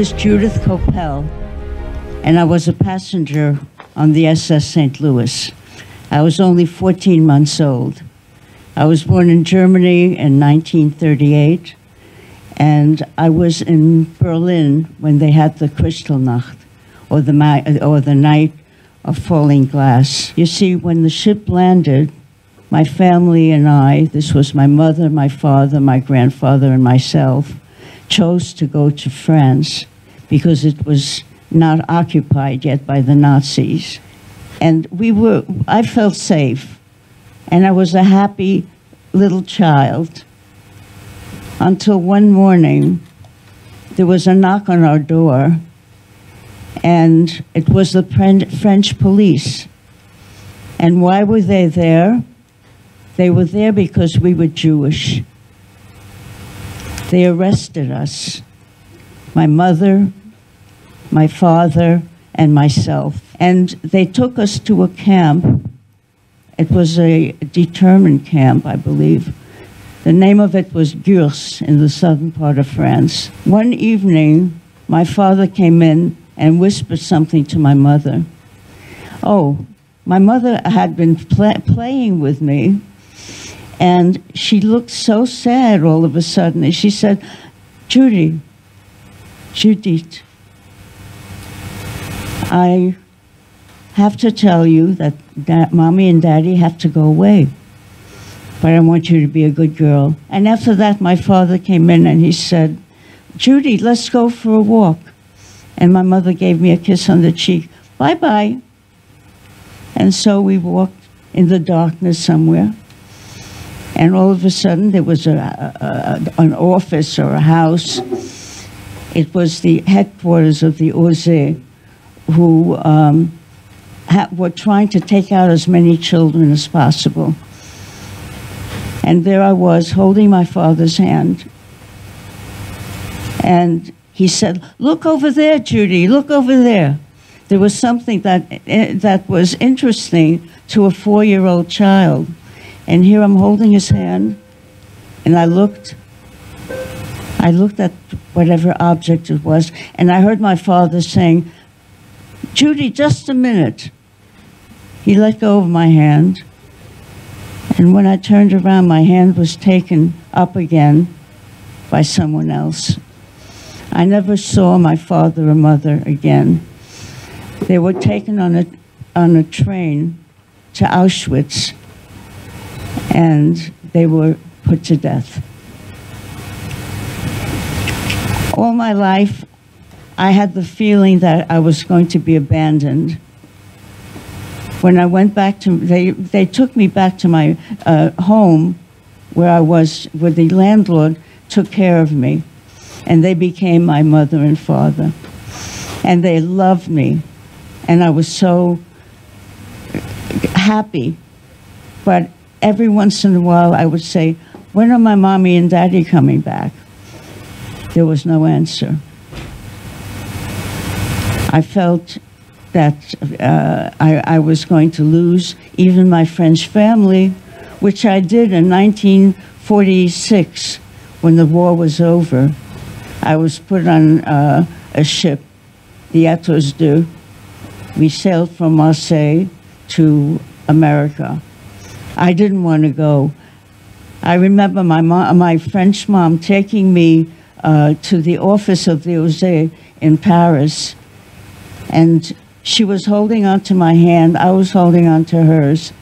is Judith Coppell, and I was a passenger on the SS St. Louis. I was only 14 months old. I was born in Germany in 1938, and I was in Berlin when they had the Kristallnacht, or the night of falling glass. You see, when the ship landed, my family and I, this was my mother, my father, my grandfather, and myself, chose to go to France because it was not occupied yet by the Nazis. And I felt safe, and I was a happy little child until one morning there was a knock on our door, and it was the French police. And why were they there? They were there because we were Jewish. They arrested us, my mother, my father, and myself. And they took us to a camp. It was a determined camp, I believe. The name of it was Gurs in the southern part of France. One evening, my father came in and whispered something to my mother. Oh, my mother had been playing with me, and she looked so sad all of a sudden. And she said, Judith, I have to tell you that Mommy and Daddy have to go away, but I want you to be a good girl. And after that, my father came in and he said, Judy, let's go for a walk. And my mother gave me a kiss on the cheek. Bye-bye. And so we walked in the darkness somewhere. And all of a sudden, there was an office or a house. It was the headquarters of the Ose, who were trying to take out as many children as possible. And there I was, holding my father's hand. And he said, look over there, Judy, look over there. There was something that was interesting to a 4-year-old child. And here I'm holding his hand, and I looked at whatever object it was, and I heard my father saying, Judy, just a minute. He let go of my hand, and when I turned around, my hand was taken up again by someone else. I never saw my father or mother again. They were taken on a train to Auschwitz, and they were put to death. All my life, I had the feeling that I was going to be abandoned. When I went back to, they took me back to my home where the landlord took care of me, and they became my mother and father. And they loved me, and I was so happy. But every once in a while, I would say, when are my mommy and daddy coming back? There was no answer. I felt that I was going to lose even my French family, which I did in 1946 when the war was over. I was put on a ship, the Atos II. We sailed from Marseille to America. I didn't want to go. I remember my French mom taking me to the office of the Ose in Paris, and she was holding onto my hand, I was holding onto hers,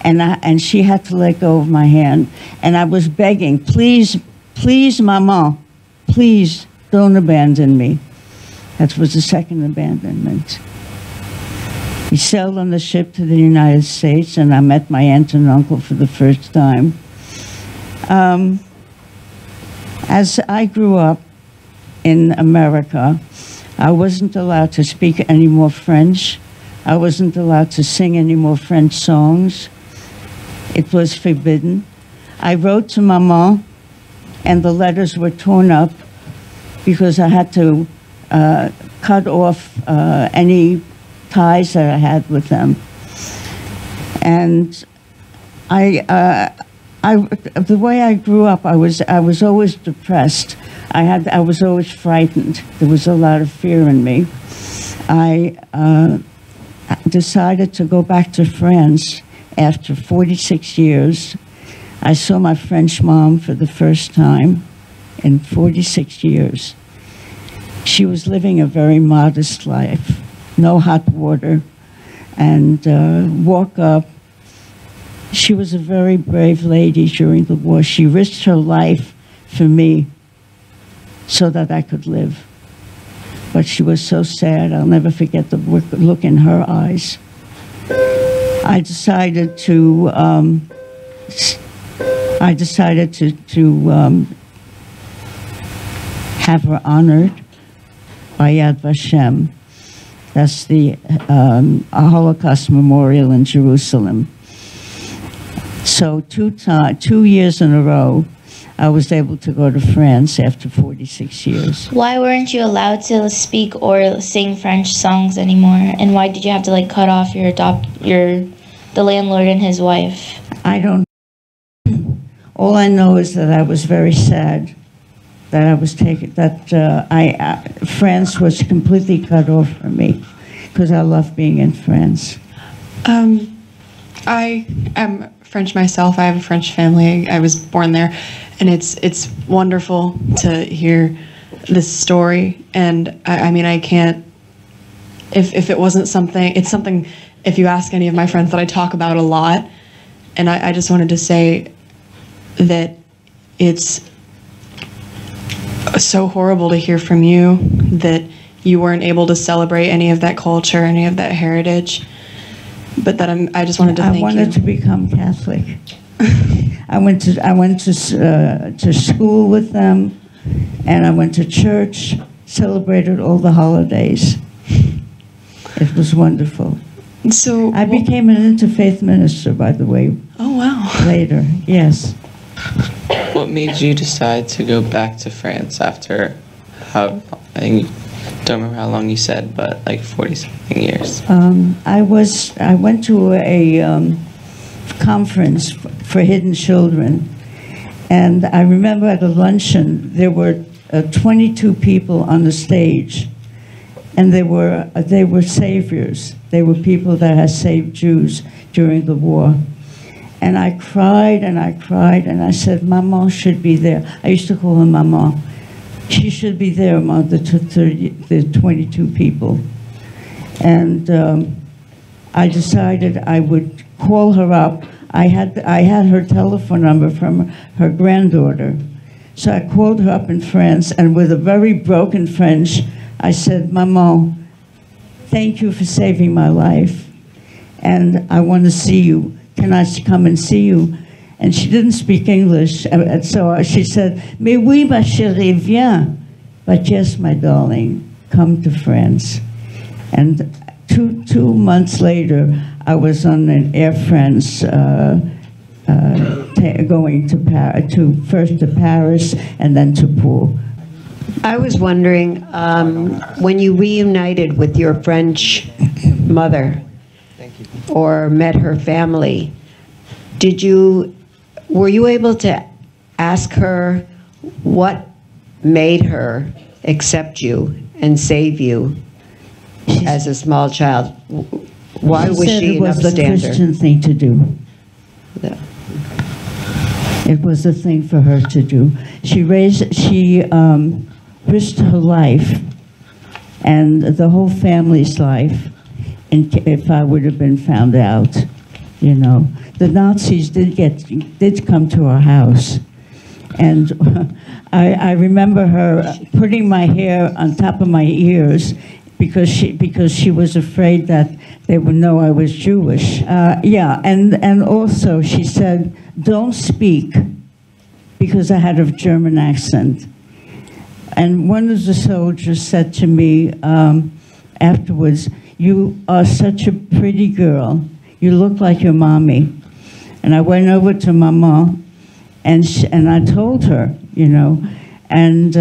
and she had to let go of my hand. And I was begging, please, please, Maman, please don't abandon me. That was the second abandonment. We sailed on the ship to the United States, and I met my aunt and uncle for the first time. As I grew up in America, I wasn't allowed to speak any more French. I wasn't allowed to sing any more French songs. It was forbidden. I wrote to Maman, and the letters were torn up because I had to cut off any ties that I had with them. And the way I grew up, I was always depressed. I was always frightened. There was a lot of fear in me. I decided to go back to France after 46 years. I saw my French mom for the first time in 46 years. She was living a very modest life, no hot water, and woke up. She was a very brave lady during the war. She risked her life for me so that I could live. But she was so sad. I'll never forget the look in her eyes. I decided to have her honored by Yad Vashem. That's the Holocaust Memorial in Jerusalem. So 2 years in a row, I was able to go to France after 46 years. Why weren't you allowed to speak or sing French songs anymore? And why did you have to like cut off the landlord and his wife? I don't. All I know is that I was very sad that I was taken. That France was completely cut off from me because I love being in France. I am French myself. I have a French family. I was born there, and it's wonderful to hear this story. And I mean, I can't. If it wasn't something, it's something. If you ask any of my friends, that I talk about a lot, and I just wanted to say that it's so horrible to hear from you that you weren't able to celebrate any of that culture, any of that heritage. But that I just wanted to thank you. I wanted to become Catholic. I went to school with them, and I went to church, celebrated all the holidays. It was wonderful. So I became an interfaith minister, by the way. Oh, wow. Later, yes. What made you decide to go back to France after I don't remember how long you said, but like 40-something years? I went to a conference for hidden children, and I remember at a luncheon there were 22 people on the stage, and they were saviors. They were people that had saved Jews during the war. And I cried and I cried, and I said, Maman should be there. I used to call her Maman. She should be there among the 22 people. And I decided I would call her up. I had her telephone number from her granddaughter. So I called her up in France, and with a very broken French, I said, Maman, thank you for saving my life, and I want to see you. Can I come and see you? And she didn't speak English, and so she said, Mais oui, ma chérie, viens. But yes, my darling, come to France. And two months later, I was on an Air France going first to Paris and then to Pau. I was wondering, when you reunited with your French mother, or met her family, were you able to ask her what made her accept you and save you as a small child? Why was she an upstander? It was the Christian thing to do. Yeah. It was the thing for her to do. She risked her life and the whole family's life. And if I would have been found out, you know, the Nazis did come to our house, and I remember her putting my hair on top of my ears because she was afraid that they would know I was Jewish. Yeah, and also she said, "Don't speak," because I had a German accent. And one of the soldiers said to me afterwards, "You are such a pretty girl. You look like your mommy." And I went over to Mama, and I told her, you know, and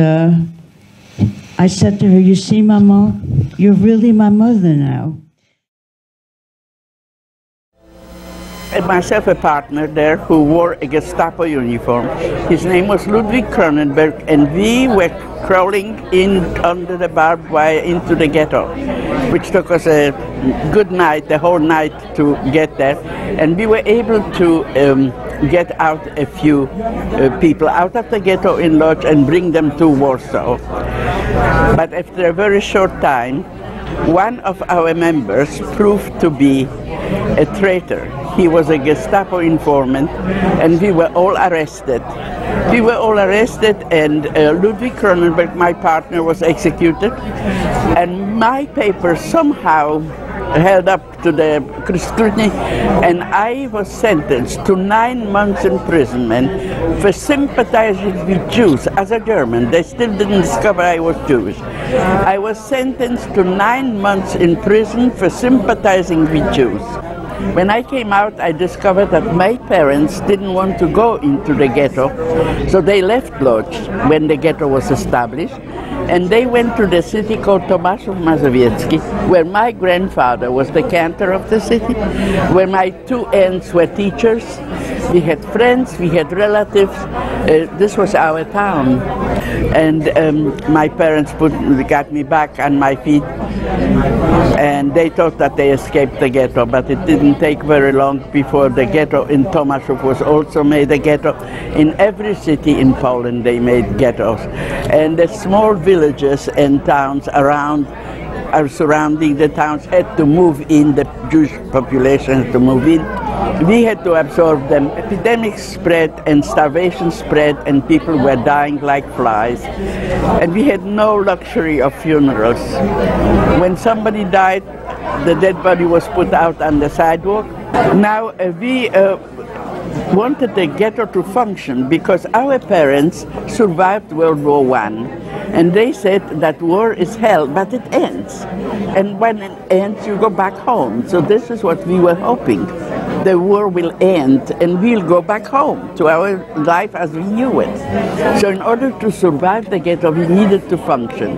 I said to her, "You see, Mama, you're really my mother now." myself a partner there who wore a Gestapo uniform. His name was Ludwig Cronenberg, and we were crawling in under the barbed wire into the ghetto, which took us a good night, the whole night to get there. And we were able to get out a few people out of the ghetto in Lodz and bring them to Warsaw. But after a very short time, one of our members proved to be a traitor. He was a Gestapo informant, and we were all arrested. We were all arrested, and Ludwig Cronenberg, my partner, was executed, and my paper somehow held up to the scrutiny, and I was sentenced to 9 months imprisonment for sympathizing with Jews. As a German, they still didn't discover I was Jewish. I was sentenced to 9 months in prison for sympathizing with Jews. When I came out, I discovered that my parents didn't want to go into the ghetto, so they left Lodz when the ghetto was established, and they went to the city called Tomaszów Mazowiecki, where my grandfather was the cantor of the city, where my two aunts were teachers. We had friends, we had relatives. This was our town. And my parents got me back on my feet, and they thought that they escaped the ghetto, but it didn't take very long before the ghetto in Tomaszów was also made a ghetto. In every city in Poland they made ghettos, and the small villages and towns around surrounding the towns had to move in, the Jewish population had to move in. We had to absorb them. Epidemics spread and starvation spread, and people were dying like flies. And we had no luxury of funerals. When somebody died, the dead body was put out on the sidewalk. Now we wanted the ghetto to function because our parents survived World War I. And they said that war is hell, but it ends. And when it ends, you go back home. So this is what we were hoping. The war will end, and we'll go back home to our life as we knew it. So in order to survive the ghetto, we needed to function.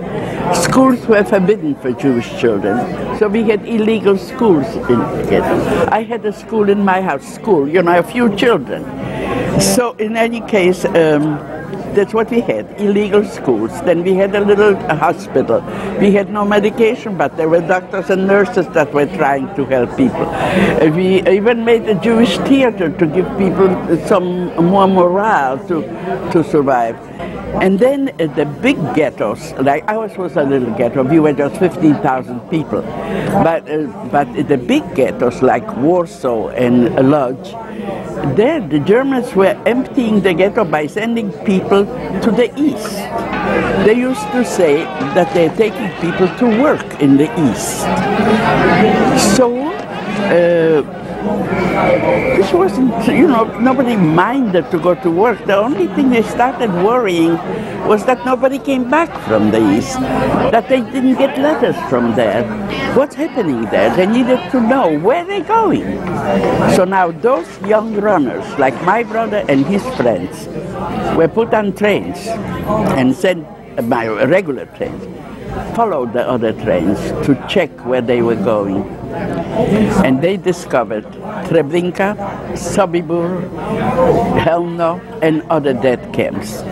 Schools were forbidden for Jewish children, so we had illegal schools in the ghetto. I had a school in my house, a few children. So in any case, that's what we had, illegal schools. Then we had a little hospital. We had no medication, but there were doctors and nurses that were trying to help people. We even made a Jewish theater to give people some more morale to survive. And then the big ghettos, like ours was a little ghetto, we were just 15,000 people. But the big ghettos like Warsaw and Lodz, there the Germans were emptying the ghetto by sending people to the east. They used to say that they're taking people to work in the east. So this wasn't, nobody minded to go to work. The only thing they started worrying was that nobody came back from the east, that they didn't get letters from there. What's happening there? They needed to know where they're going. So now those young runners, like my brother and his friends, were put on trains and sent by regular trains, followed the other trains to check where they were going. And they discovered Treblinka, Sobibór, Helno, and other death camps.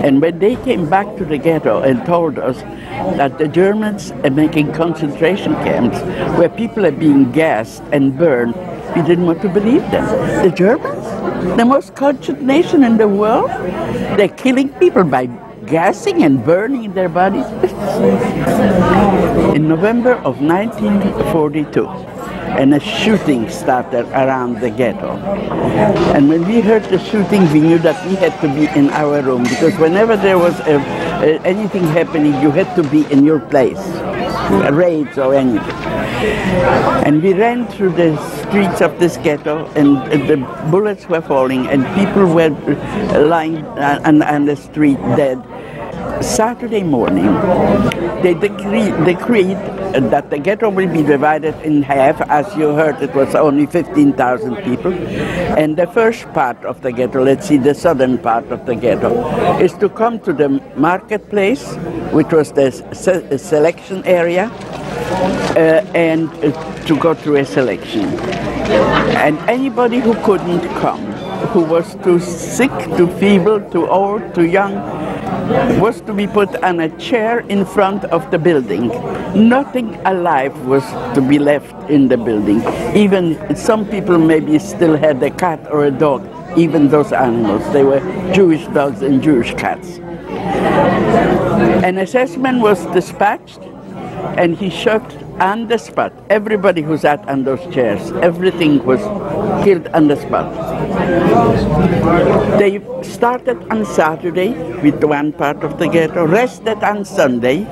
And when they came back to the ghetto and told us that the Germans are making concentration camps where people are being gassed and burned, we didn't want to believe them. The Germans, the most cultured nation in the world, they're killing people by gassing and burning their bodies. In November of 1942, and a shooting started around the ghetto. And when we heard the shooting, we knew that we had to be in our room, because whenever there was anything happening, you had to be in your place, raids or anything. And we ran through the streets of this ghetto, and the bullets were falling, and people were lying on the street dead. Saturday morning, they decreed that the ghetto will be divided in half. As you heard, it was only 15,000 people. And the first part of the ghetto, let's see, the southern part of the ghetto, is to come to the marketplace, which was the selection area, and to go through a selection. And anybody who couldn't come, who was too sick, too feeble, too old, too young, was to be put on a chair in front of the building. Nothing alive was to be left in the building. Even some people maybe still had a cat or a dog, even those animals. They were Jewish dogs and Jewish cats. An assessment was dispatched, and he shot on the spot everybody who sat on those chairs. Everything was killed on the spot. They started on Saturday with one part of the ghetto, rested on Sunday.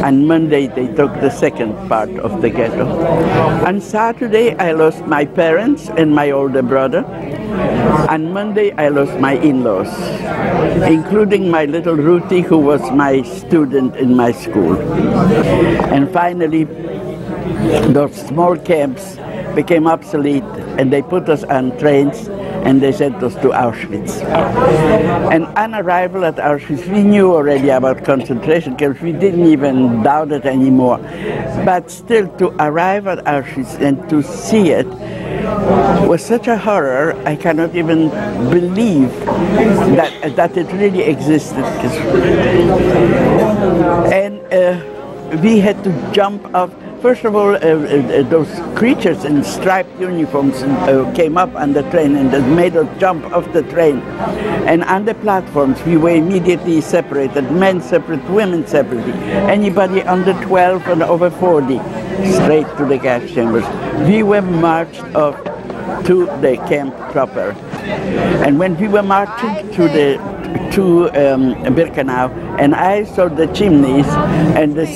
On Monday they took the second part of the ghetto. On Saturday I lost my parents and my older brother. On Monday I lost my in-laws, including my little Ruthie, who was my student in my school. And finally those small camps became obsolete, and they put us on trains and they sent us to Auschwitz. And on arrival at Auschwitz, we knew already about concentration camps. We didn't even doubt it anymore. But still, to arrive at Auschwitz and to see it was such a horror. I cannot even believe that it really existed. And we had to jump off. First of all, those creatures in striped uniforms came up on the train and made us jump off the train. And on the platforms, we were immediately separated, men separate, women separately. Anybody under 12 and over 40, straight to the gas chambers. We were marched off to the camp proper. And when we were marching to Birkenau, and I saw the chimneys, and the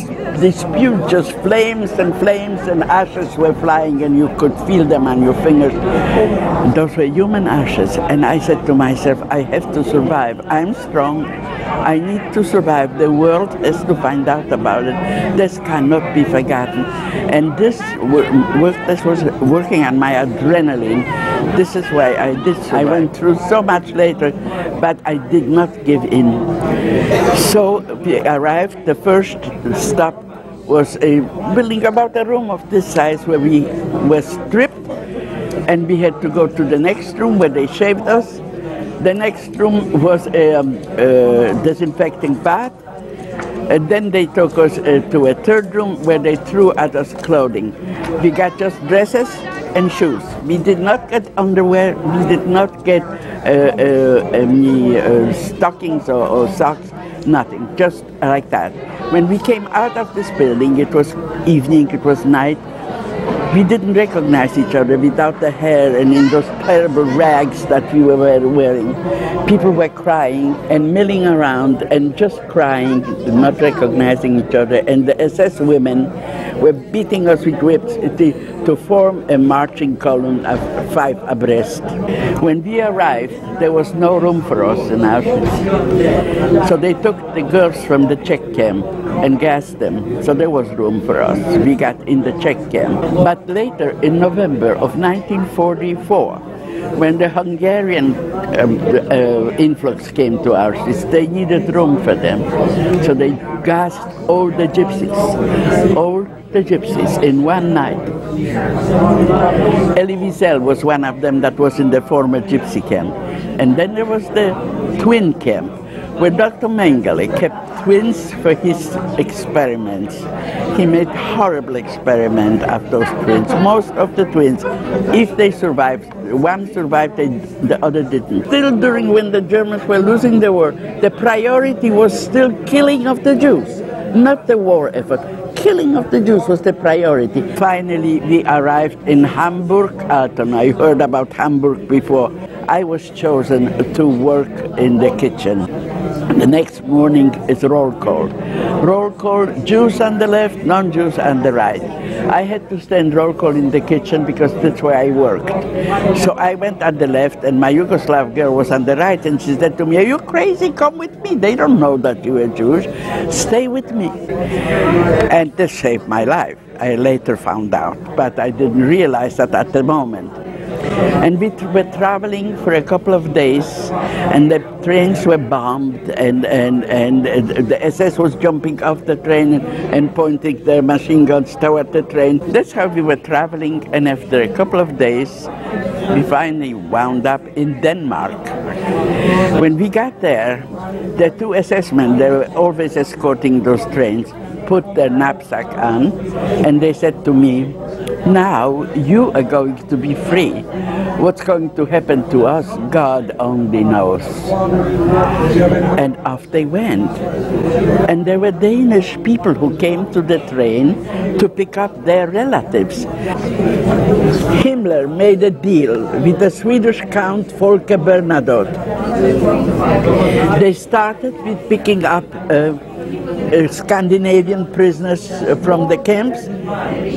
spewed just flames and ashes were flying, and you could feel them on your fingers. Those were human ashes, and I said to myself, I have to survive. I'm strong. I need to survive. The world has to find out about it. This cannot be forgotten. And this was working on my adrenaline. This is why I did survive. I went through so much later, but I did not give in. So we arrived. The first stop was a building about a room of this size, where we were stripped, and we had to go to the next room where they shaved us. The next room was a disinfecting bath. And then they took us to a third room where they threw at us clothing. We got just dresses and shoes. We did not get underwear. We did not get any stockings or socks, nothing, just like that. When we came out of this building, it was evening, it was night. We didn't recognize each other without the hair and in those terrible rags that we were wearing. People were crying and milling around and just crying, not recognizing each other. And the SS women were beating us with whips to form a marching column of 5 abreast. When we arrived, there was no room for us in Auschwitz. So they took the girls from the Czech camp and gassed them. So there was room for us. We got in the Czech camp. But later, in November of 1944, when the Hungarian influx came to Auschwitz, they needed room for them. So they gassed all the gypsies in one night. Elie Wiesel was one of them that was in the former gypsy camp. And then there was the twin camp, where Dr. Mengele kept twins for his experiments. He made horrible experiments of those twins. Most of the twins, if they survived, one survived, the other didn't. Still during when the Germans were losing the war, the priority was still killing of the Jews, not the war effort. Killing of the Jews was the priority. Finally, we arrived in Hamburg, Altona. I heard about Hamburg before. I was chosen to work in the kitchen. The next morning is roll call. Roll call, Jews on the left, non-Jews on the right. I had to stand roll call in the kitchen because that's where I worked. So I went on the left, and my Yugoslav girl was on the right, and she said to me, "Are you crazy? Come with me. They don't know that you are Jewish. Stay with me." And this saved my life. I later found out, but I didn't realize that at the moment. And we were traveling for a couple of days, and the trains were bombed, and the SS was jumping off the train and pointing their machine guns toward the train. That's how we were traveling, and after a couple of days, we finally wound up in Denmark. When we got there, the two SS men, they were always escorting those trains, put their knapsack on, and they said to me, "Now you are going to be free. What's going to happen to us, God only knows." And off they went. And there were Danish people who came to the train to pick up their relatives. Himmler made a deal with the Swedish Count Folke Bernadotte. They started with picking up Scandinavian prisoners from the camps,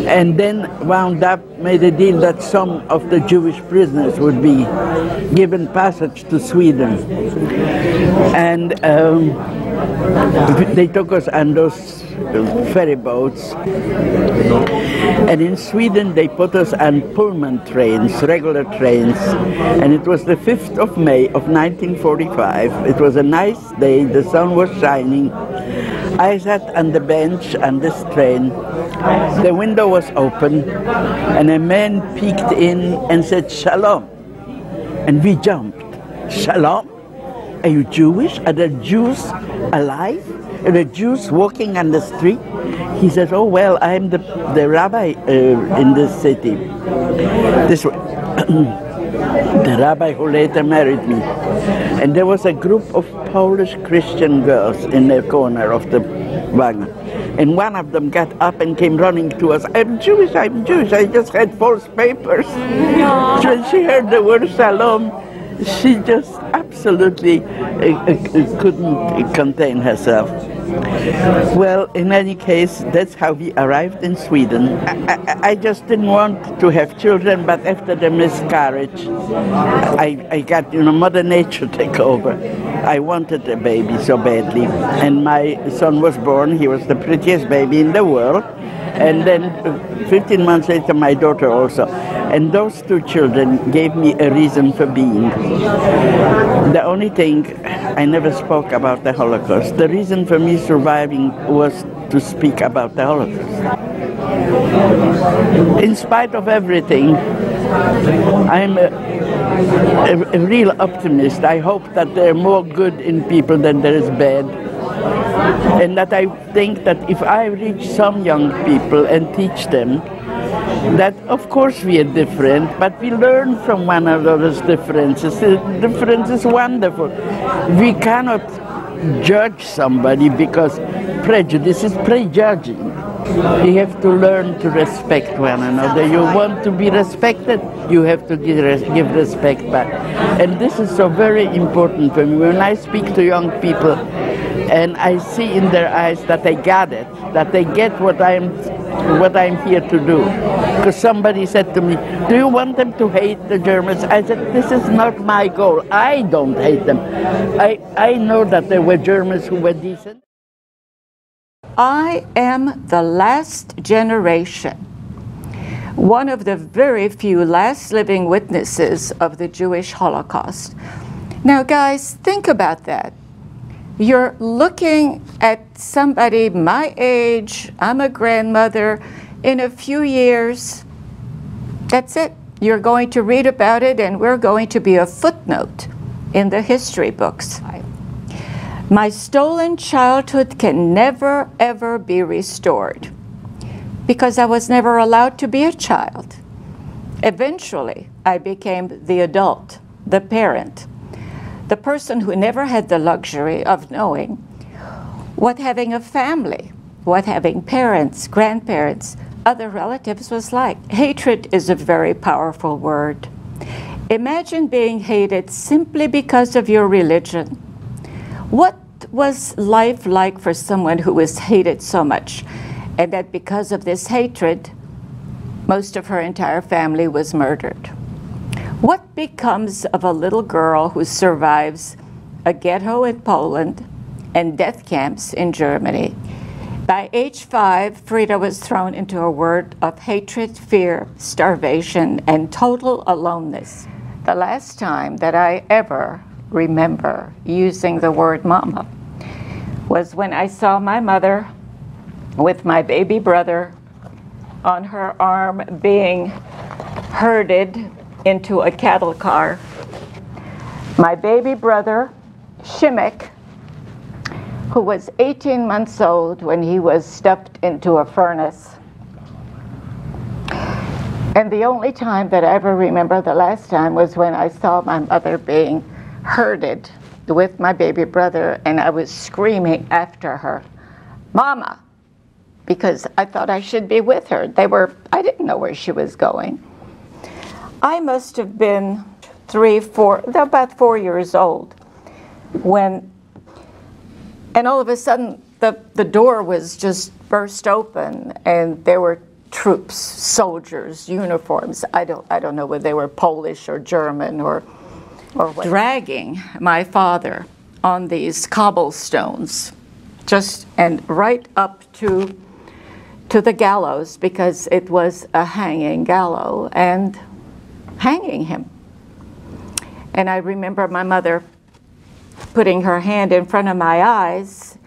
and then wound up, made a deal that some of the Jewish prisoners would be given passage to Sweden. And they took us on those ferry boats. And in Sweden they put us on Pullman trains, regular trains, and it was the 5th of May of 1945. It was a nice day, the sun was shining. I sat on the bench on this train. The window was open, and a man peeked in and said, "Shalom." And we jumped. "Shalom? Are you Jewish? Are the Jews alive? Are the Jews walking on the street?" He says, "Oh, well, I'm the rabbi in this city." This was the rabbi who later married me. And there was a group of Polish Christian girls in the corner of the wagon. And one of them got up and came running to us. "I'm Jewish, I'm Jewish. I just had false papers." When she heard the word "Shalom," she just absolutely couldn't contain herself. Well, in any case, that's how we arrived in Sweden. I just didn't want to have children, but after the miscarriage, I got, Mother Nature take over. I wanted a baby so badly, and my son was born. He was the prettiest baby in the world. And then 15 months later, my daughter also. And those two children gave me a reason for being. The only thing, I never spoke about the Holocaust. The reason for me surviving was to speak about the Holocaust. In spite of everything, I'm a real optimist. I hope that there are more good in people than there is bad. And that I think that if I reach some young people and teach them that of course we are different, but we learn from one another's differences. The difference is wonderful. We cannot judge somebody because prejudice is prejudging. You have to learn to respect one another. You want to be respected, you have to give respect back. And this is so very important for me. When I speak to young people, and I see in their eyes that they got it, that they get what I'm here to do. Because somebody said to me, "Do you want them to hate the Germans?" I said, "This is not my goal. I don't hate them. I know that there were Germans who were decent." I am the last generation, one of the very few last living witnesses of the Jewish Holocaust. Now, guys, think about that. You're looking at somebody my age, I'm a grandmother, in a few years, that's it. You're going to read about it, and we're going to be a footnote in the history books. My stolen childhood can never, ever be restored because I was never allowed to be a child. Eventually, I became the adult, the parent, the person who never had the luxury of knowing what having a family, what having parents, grandparents, other relatives was like. Hatred is a very powerful word. Imagine being hated simply because of your religion. What was life like for someone who was hated so much, and that because of this hatred, most of her entire family was murdered? What becomes of a little girl who survives a ghetto in Poland and death camps in Germany? By age 5, Frida was thrown into a world of hatred, fear, starvation, and total aloneness. The last time that I ever remember using the word mama was when I saw my mother with my baby brother on her arm being herded into a cattle car. My baby brother, Shimek, who was 18 months old when he was stuffed into a furnace. And the only time that I ever remember, the last time, was when I saw my mother being herded with my baby brother, and I was screaming after her, "Mama," because I thought I should be with her. I didn't know where she was going. I must have been about 4 years old when, and all of a sudden the door was just burst open, and there were troops, soldiers, uniforms. I don't know whether they were Polish or German or what, dragging my father on these cobblestones, and right up to the gallows, because it was a hanging gallows, and hanging him. And I remember my mother putting her hand in front of my eyes,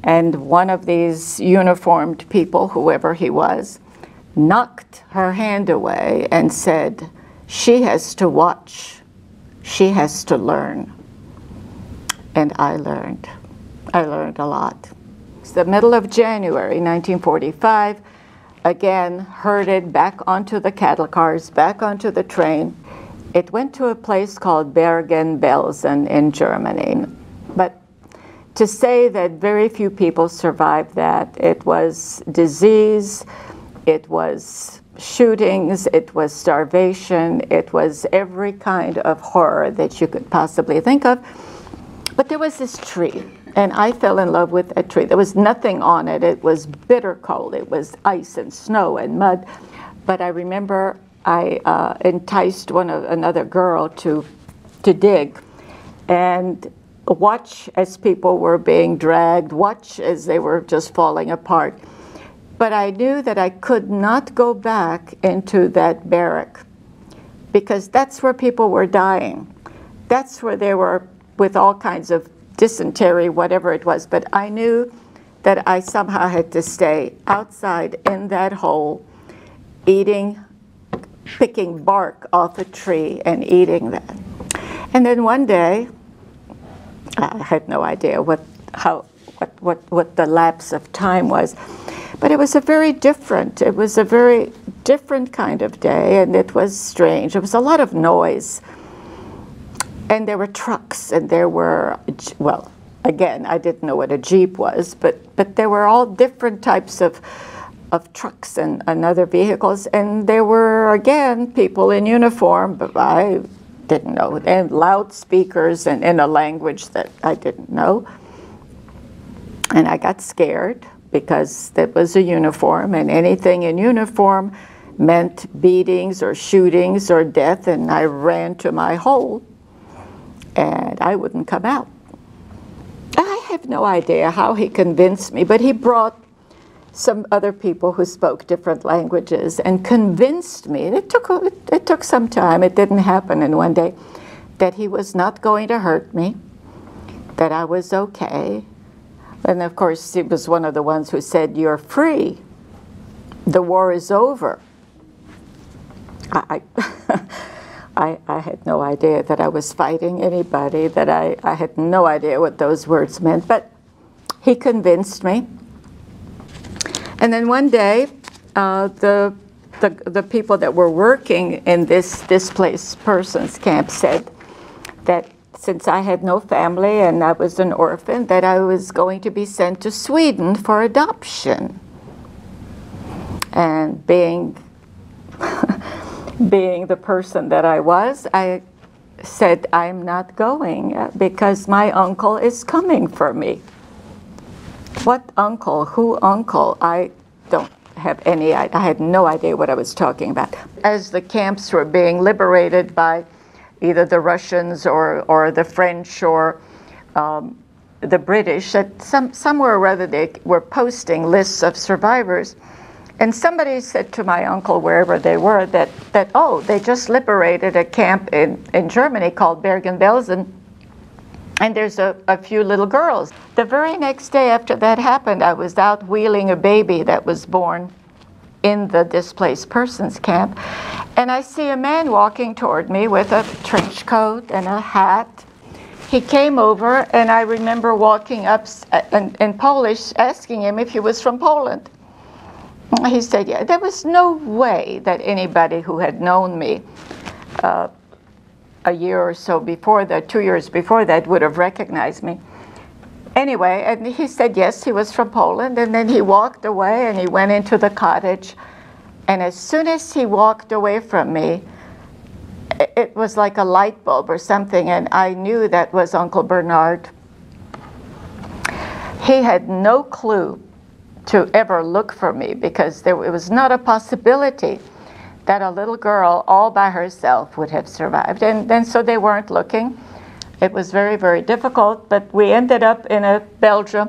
and one of these uniformed people, whoever he was, knocked her hand away and said, "She has to watch. She has to learn." And I learned. I learned a lot. It's the middle of January 1945, again herded back onto the cattle cars, back onto the train. It went to a place called Bergen-Belsen in Germany. But to say that very few people survived that, it was disease, it was shootings, it was starvation, it was every kind of horror that you could possibly think of. But there was this tree, and I fell in love with a tree. There was nothing on it. It was bitter cold. It was ice and snow and mud. But I remember I enticed another girl to dig and watch as people were being dragged, watch as they were just falling apart. But I knew that I could not go back into that barrack, because that's where people were dying. That's where they were with all kinds of dysentery, whatever it was. But I knew that I somehow had to stay outside in that hole, picking bark off a tree and eating that. And then one day, I had no idea what the lapse of time was, but it was a very different kind of day, and it was strange. There was a lot of noise, and there were trucks, and there were, well, again, I didn't know what a Jeep was, but there were all different types of trucks and other vehicles, and there were, again, people in uniform, but I didn't know, and loudspeakers and in a language that I didn't know. And I got scared, because that was a uniform, and anything in uniform meant beatings or shootings or death, and I ran to my hole, and I wouldn't come out. I have no idea how he convinced me, but he brought some other people who spoke different languages and convinced me, it took some time, it didn't happen in one day, that he was not going to hurt me, that I was okay. And of course, he was one of the ones who said, "You're free. The war is over." I had no idea that I was fighting anybody, that I had no idea what those words meant, but he convinced me. And then one day, the people that were working in this displaced persons camp said that since I had no family and I was an orphan, that I was going to be sent to Sweden for adoption. And being the person that I was, I said, I'm not going because my uncle is coming for me. What uncle? Who uncle? I don't have any, I had no idea what I was talking about. As the camps were being liberated by either the Russians or the French or the British, that somewhere or other they were posting lists of survivors. And somebody said to my uncle, wherever they were, that oh, they just liberated a camp in Germany called Bergen-Belsen, and there's a few little girls. The very next day after that happened, I was out wheeling a baby that was born in the displaced persons camp, and I see a man walking toward me with a trench coat and a hat. He came over, and I remember walking up in Polish, asking him if he was from Poland. He said, yeah. There was no way that anybody who had known me a year or so before that, 2 years before that, would have recognized me. Anyway, and he said yes, he was from Poland, and then he walked away and he went into the cottage. And as soon as he walked away from me, it was like a light bulb or something, and I knew that was Uncle Bernard. He had no clue to ever look for me, because it was not a possibility that a little girl all by herself would have survived. And then so they weren't looking. It was very, very difficult, but we ended up in Belgium,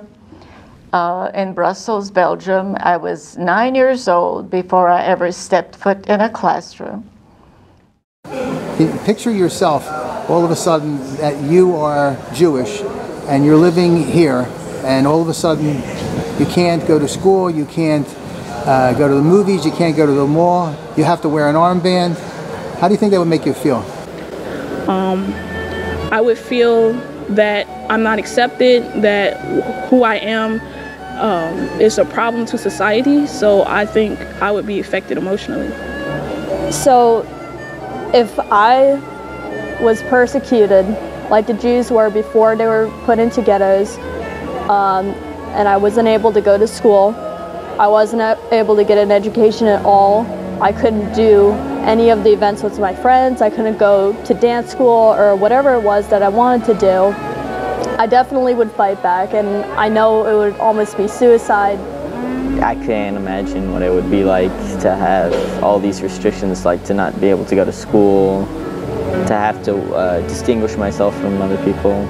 in Brussels, Belgium. I was 9 years old before I ever stepped foot in a classroom. Picture yourself all of a sudden that you are Jewish and you're living here, and all of a sudden you can't go to school, you can't go to the movies, you can't go to the mall, you have to wear an armband. How do you think that would make you feel? I would feel that I'm not accepted, that who I am is a problem to society, so I think I would be affected emotionally. So if I was persecuted like the Jews were before they were put into ghettos, and I wasn't able to go to school, I wasn't able to get an education at all, I couldn't do any of the events with my friends, I couldn't go to dance school or whatever it was that I wanted to do, I definitely would fight back, and I know it would almost be suicide. I can't imagine what it would be like to have all these restrictions, like to not be able to go to school, to have to distinguish myself from other people.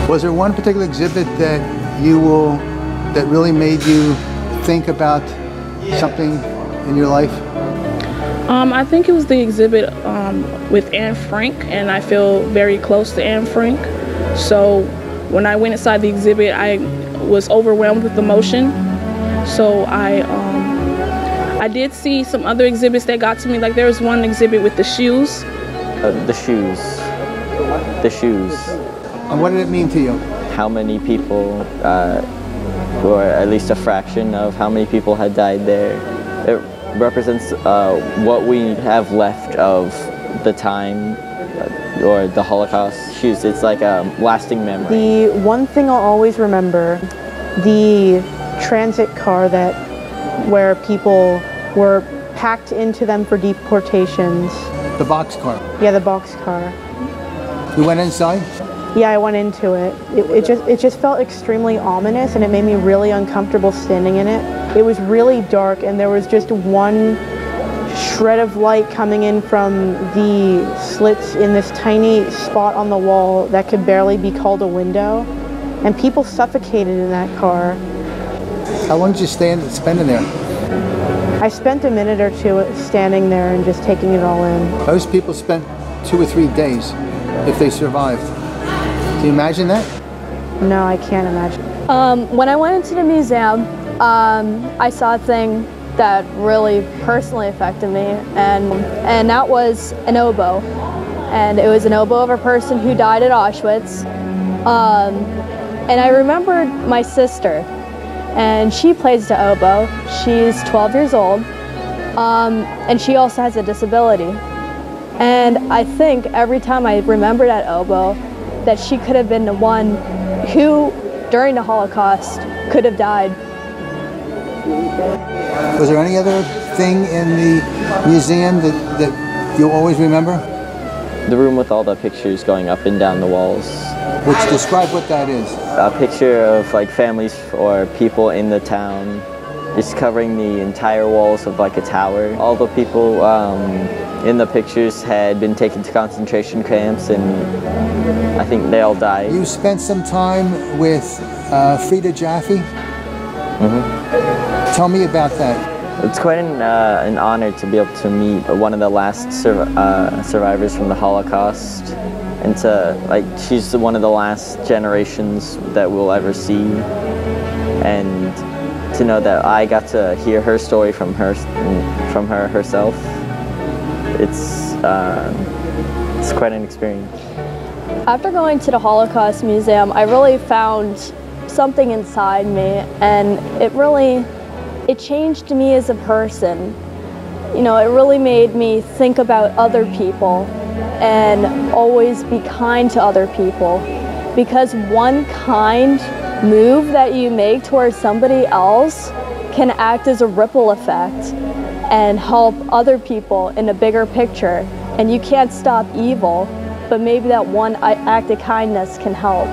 Was there one particular exhibit that that really made you think about something in your life? I think it was the exhibit with Anne Frank, and I feel very close to Anne Frank. So when I went inside the exhibit, I was overwhelmed with emotion. So I did see some other exhibits that got to me. Like there was one exhibit with the shoes. The shoes. And what did it mean to you? How many people, or at least a fraction of how many people had died there. It represents what we have left of the time or the Holocaust. Shoes, it's like a lasting memory. The one thing I'll always remember, the transit car where people were packed into them for deportations. The boxcar? Yeah, the boxcar. You went inside? Yeah, I went into it. It just felt extremely ominous, and it made me really uncomfortable standing in it. It was really dark, and there was just one shred of light coming in from the slits in this tiny spot on the wall that could barely be called a window, and people suffocated in that car. How long did you spend in there? I spent a minute or two standing there and just taking it all in. Most people spent 2 or 3 days if they survived. Can you imagine that? No, I can't imagine. When I went into the museum, I saw a thing that really personally affected me, and that was an oboe. And it was an oboe of a person who died at Auschwitz. And I remembered my sister, and she plays the oboe. She's 12 years old, and she also has a disability. And I think every time I remember that oboe, that she could have been the one who, during the Holocaust, could have died. Was there any other thing in the museum that you'll always remember? The room with all the pictures going up and down the walls. Which, describe what that is. A picture of like families or people in the town, just covering the entire walls of like a tower. All the people in the pictures had been taken to concentration camps, and I think they all died. You spent some time with Frida Jaffe. Tell me about that. It's quite an honor to be able to meet one of the last survivors from the Holocaust, and she's one of the last generations that we'll ever see, and to know that I got to hear her story from her herself, it's quite an experience. After going to the Holocaust Museum, I really found something inside me, and it changed me as a person. You know, it really made me think about other people and always be kind to other people, because one kind move that you make towards somebody else can act as a ripple effect and help other people in a bigger picture. And you can't stop evil, but maybe that one act of kindness can help.